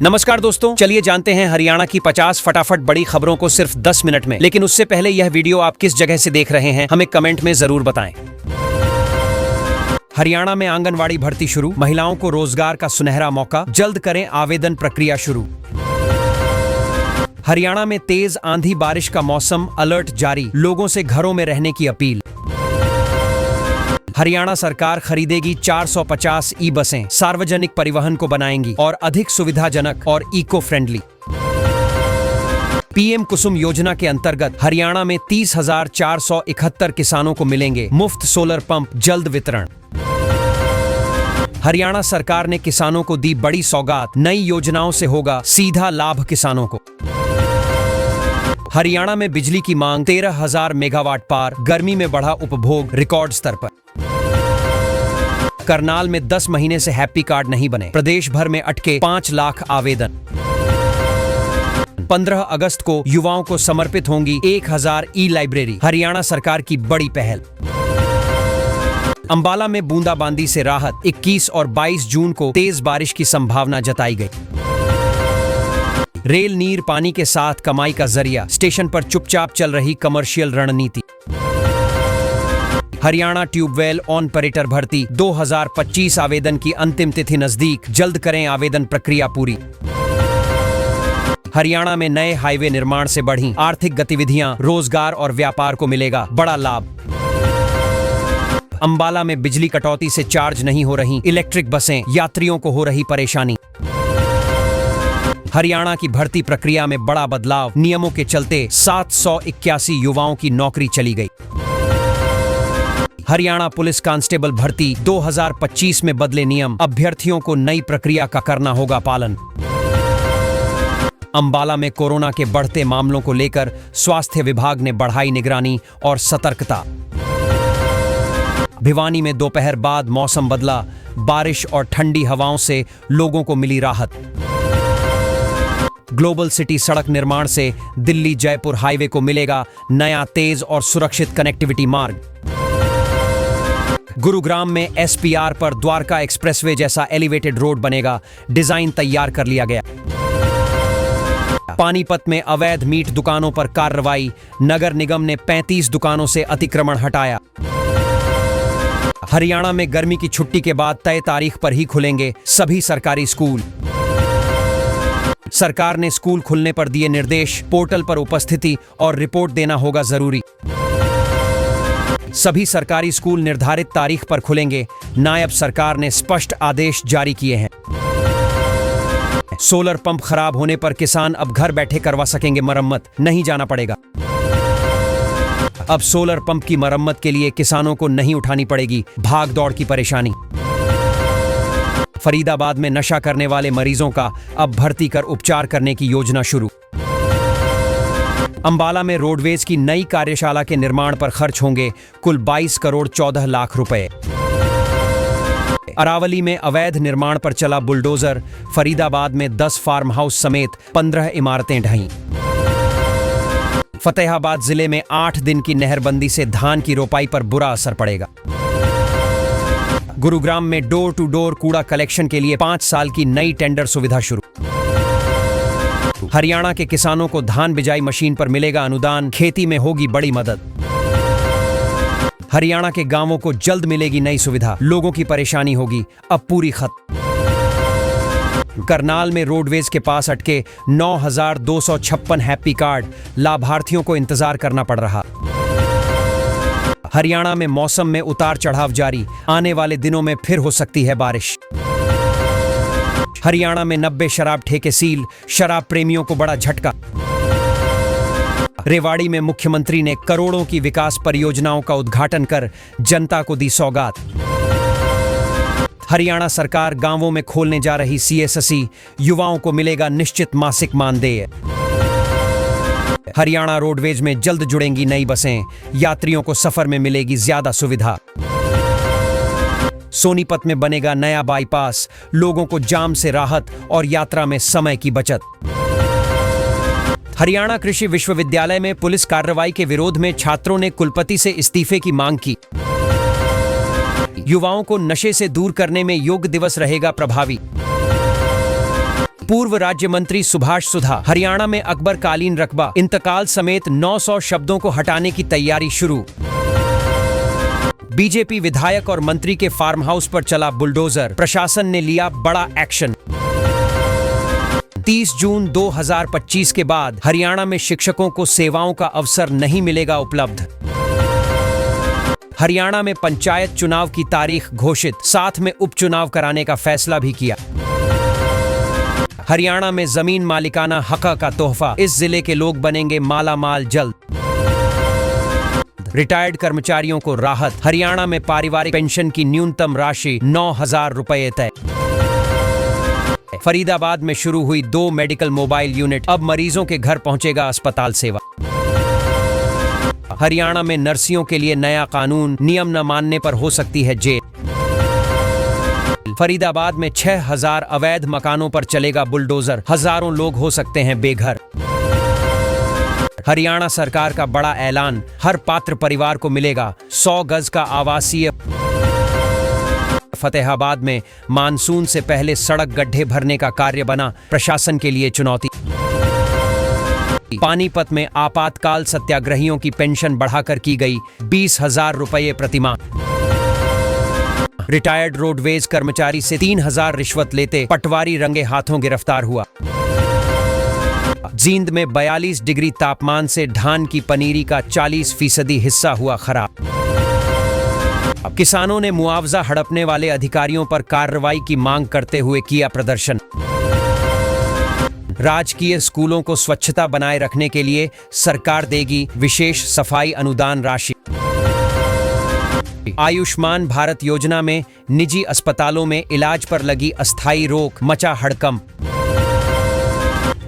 नमस्कार दोस्तों, चलिए जानते हैं हरियाणा की 50 फटाफट बड़ी खबरों को सिर्फ 10 मिनट में। लेकिन उससे पहले यह वीडियो आप किस जगह से देख रहे हैं हमें कमेंट में जरूर बताएं। हरियाणा में आंगनवाड़ी भर्ती शुरू, महिलाओं को रोजगार का सुनहरा मौका, जल्द करें आवेदन प्रक्रिया शुरू। हरियाणा में तेज आंधी बारिश का मौसम, अलर्ट जारी, लोगों से घरों में रहने की अपील। हरियाणा सरकार खरीदेगी 450 ई बसें, सार्वजनिक परिवहन को बनाएंगी और अधिक सुविधाजनक और इको फ्रेंडली। पीएम कुसुम योजना के अंतर्गत हरियाणा में 30,471 किसानों को मिलेंगे मुफ्त सोलर पंप, जल्द वितरण। हरियाणा सरकार ने किसानों को दी बड़ी सौगात, नई योजनाओं से होगा सीधा लाभ किसानों को। हरियाणा में बिजली की मांग 13,000 मेगावाट पार, गर्मी में बढ़ा उपभोग रिकॉर्ड स्तर पर। करनाल में 10 महीने से हैप्पी कार्ड नहीं बने, प्रदेश भर में अटके 5 लाख आवेदन। 15 अगस्त को युवाओं को समर्पित होंगी 1000 ई लाइब्रेरी, हरियाणा सरकार की बड़ी पहल। अंबाला में बूंदाबांदी से राहत, 21 और 22 जून को तेज बारिश की संभावना जताई गई। रेल नीर पानी के साथ कमाई का जरिया, स्टेशन पर चुपचाप चल रही कमर्शियल रणनीति। हरियाणा ट्यूबवेल ऑपरेटर भर्ती 2025 आवेदन की अंतिम तिथि नजदीक, जल्द करें आवेदन प्रक्रिया पूरी। हरियाणा में नए हाईवे निर्माण से बढ़ी आर्थिक गतिविधियां, रोजगार और व्यापार को मिलेगा बड़ा लाभ। अंबाला में बिजली कटौती से चार्ज नहीं हो रही इलेक्ट्रिक बसें, यात्रियों को हो रही परेशानी। हरियाणा की भर्ती प्रक्रिया में बड़ा बदलाव, नियमों के चलते 781 युवाओं की नौकरी चली गई। हरियाणा पुलिस कांस्टेबल भर्ती 2025 में बदले नियम, अभ्यर्थियों को नई प्रक्रिया का करना होगा पालन। अंबाला में कोरोना के बढ़ते मामलों को लेकर स्वास्थ्य विभाग ने बढ़ाई निगरानी और सतर्कता। भिवानी में दोपहर बाद मौसम बदला, बारिश और ठंडी हवाओं से लोगों को मिली राहत। ग्लोबल सिटी सड़क निर्माण से दिल्ली जयपुर हाईवे को मिलेगा नया तेज और सुरक्षित कनेक्टिविटी मार्ग। गुरुग्राम में एसपीआर पर द्वारका एक्सप्रेसवे जैसा एलिवेटेड रोड बनेगा, डिजाइन तैयार कर लिया गया। पानीपत में अवैध मीट दुकानों पर कार्रवाई, नगर निगम ने 35 दुकानों से अतिक्रमण हटाया। हरियाणा में गर्मी की छुट्टी के बाद तय तारीख पर ही खुलेंगे सभी सरकारी स्कूल। सरकार ने स्कूल खुलने पर दिए निर्देश, पोर्टल पर उपस्थिति और रिपोर्ट देना होगा जरूरी। सभी सरकारी स्कूल निर्धारित तारीख पर खुलेंगे, नायब सरकार ने स्पष्ट आदेश जारी किए हैं। सोलर पंप खराब होने पर किसान अब घर बैठे करवा सकेंगे मरम्मत, नहीं जाना पड़ेगा। अब सोलर पंप की मरम्मत के लिए किसानों को नहीं उठानी पड़ेगी भाग दौड़ की परेशानी। फरीदाबाद में नशा करने वाले मरीजों का अब भर्ती कर उपचार करने की योजना शुरू। अंबाला में रोडवेज की नई कार्यशाला के निर्माण पर खर्च होंगे कुल 22 करोड़ 14 लाख रुपए। अरावली में अवैध निर्माण पर चला बुलडोजर, फरीदाबाद में 10 फार्म हाउस समेत 15 इमारतें ढहीं। फतेहाबाद जिले में 8 दिन की नहरबंदी से धान की रोपाई पर बुरा असर पड़ेगा। गुरुग्राम में डोर टू डोर कूड़ा कलेक्शन के लिए 5 साल की नई टेंडर सुविधा शुरू। हरियाणा के किसानों को धान बिजाई मशीन पर मिलेगा अनुदान, खेती में होगी बड़ी मदद। हरियाणा के गांवों को जल्द मिलेगी नई सुविधा, लोगों की परेशानी होगी अब पूरी खत्म। करनाल में रोडवेज के पास अटके 9,256 हैप्पी कार्ड, लाभार्थियों को इंतजार करना पड़ रहा। हरियाणा में मौसम में उतार चढ़ाव जारी, आने वाले दिनों में फिर हो सकती है बारिश। हरियाणा में 90 शराब ठेके सील, शराब प्रेमियों को बड़ा झटका। रेवाड़ी में मुख्यमंत्री ने करोड़ों की विकास परियोजनाओं का उद्घाटन कर जनता को दी सौगात। हरियाणा सरकार गांवों में खोलने जा रही सीएससी, युवाओं को मिलेगा निश्चित मासिक मानदेय। हरियाणा रोडवेज में जल्द जुड़ेंगी नई बसें, यात्रियों को सफर में मिलेगी ज्यादा सुविधा। सोनीपत में बनेगा नया बाईपास, लोगों को जाम से राहत और यात्रा में समय की बचत। हरियाणा कृषि विश्वविद्यालय में पुलिस कार्रवाई के विरोध में छात्रों ने कुलपति से इस्तीफे की मांग की। युवाओं को नशे से दूर करने में योग दिवस रहेगा प्रभावी। पूर्व राज्य मंत्री सुभाष सुधा। हरियाणा में अकबर कालीन रकबा इंतकाल समेत 900 शब्दों को हटाने की तैयारी शुरू। बीजेपी विधायक और मंत्री के फार्म हाउस पर चला बुलडोजर, प्रशासन ने लिया बड़ा एक्शन। 30 जून 2025 के बाद हरियाणा में शिक्षकों को सेवाओं का अवसर नहीं मिलेगा उपलब्ध। हरियाणा में पंचायत चुनाव की तारीख घोषित, साथ में उपचुनाव कराने का फैसला भी किया। हरियाणा में जमीन मालिकाना हक का तोहफा, इस जिले के लोग बनेंगे माला माल जल्द। रिटायर्ड कर्मचारियों को राहत, हरियाणा में पारिवारिक पेंशन की न्यूनतम राशि 9,000 रुपये तय। फरीदाबाद में शुरू हुई 2 मेडिकल मोबाइल यूनिट, अब मरीजों के घर पहुंचेगा अस्पताल सेवा। हरियाणा में नर्सियों के लिए नया कानून, नियम न मानने पर हो सकती है जेल। फरीदाबाद में 6,000 अवैध मकानों पर चलेगा बुलडोजर, हजारों लोग हो सकते हैं बेघर। हरियाणा सरकार का बड़ा ऐलान, हर पात्र परिवार को मिलेगा 100 गज का आवासीय। फतेहाबाद में मानसून से पहले सड़क गड्ढे भरने का कार्य बना प्रशासन के लिए चुनौती। पानीपत में आपातकाल सत्याग्रहियों की पेंशन बढ़ाकर की गई 20,000 रुपये प्रतिमाह। रिटायर्ड रोडवेज कर्मचारी से 3,000 रिश्वत लेते पटवारी रंगे हाथों गिरफ्तार हुआ। जींद में 42 डिग्री तापमान से धान की पनीरी का 40% हिस्सा हुआ खराब। किसानों ने मुआवजा हड़पने वाले अधिकारियों पर कार्रवाई की मांग करते हुए किया प्रदर्शन। राजकीय स्कूलों को स्वच्छता बनाए रखने के लिए सरकार देगी विशेष सफाई अनुदान राशि। आयुष्मान भारत योजना में निजी अस्पतालों में इलाज पर लगी अस्थायी रोक, मचा हड़कंप।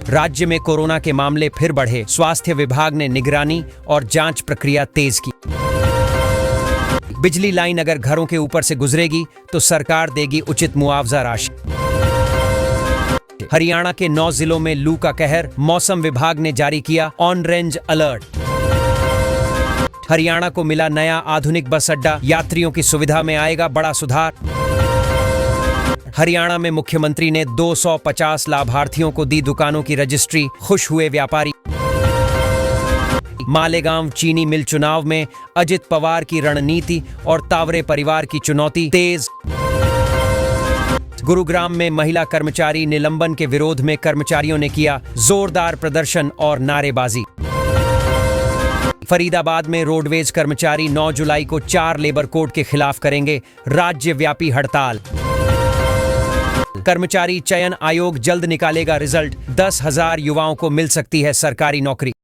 राज्य में कोरोना के मामले फिर बढ़े, स्वास्थ्य विभाग ने निगरानी और जांच प्रक्रिया तेज की। बिजली लाइन अगर घरों के ऊपर से गुजरेगी तो सरकार देगी उचित मुआवजा राशि। हरियाणा के 9 जिलों में लू का कहर, मौसम विभाग ने जारी किया ऑन-रेंज अलर्ट। हरियाणा को मिला नया आधुनिक बस अड्डा, यात्रियों की सुविधा में आएगा बड़ा सुधार। हरियाणा में मुख्यमंत्री ने 250 लाभार्थियों को दी दुकानों की रजिस्ट्री, खुश हुए व्यापारी। मालेगांव चीनी मिल चुनाव में अजित पवार की रणनीति और तावरे परिवार की चुनौती तेज। गुरुग्राम में महिला कर्मचारी निलंबन के विरोध में कर्मचारियों ने किया जोरदार प्रदर्शन और नारेबाजी। फरीदाबाद में रोडवेज कर्मचारी 9 जुलाई को 4 लेबर कोड के खिलाफ करेंगे राज्यव्यापी हड़ताल। कर्मचारी चयन आयोग जल्द निकालेगा रिजल्ट, 10,000 युवाओं को मिल सकती है सरकारी नौकरी।